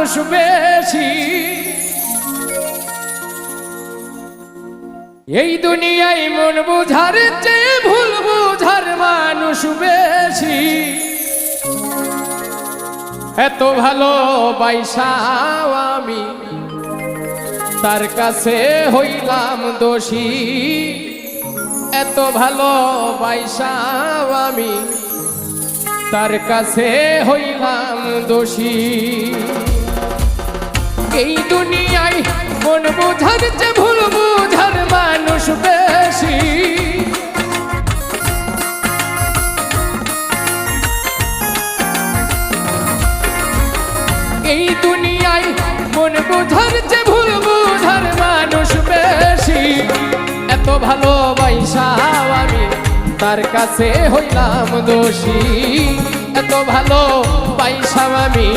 মানুষ বেশি, এই দুনিয়ায় মন বুঝার চেয়ে ভুল বুঝার মানুষ বেশি। এত ভালোবাসাও আমি তার কাছে হইলাম দোষী, এত ভালোবাসাও আমি তার কাছে হইলাম দোষী। এই দুনিয়ায় মন বুঝার চেয়ে ভুল বুঝার মানুষ বেশি, এই দুনিয়ায় মন বুঝার চেয়ে ভুল বুঝার মানুষ বেশি। এত ভালোবাসাও আমি তার কাছে হইলাম দোষী, এত ভালোবাসাও আমি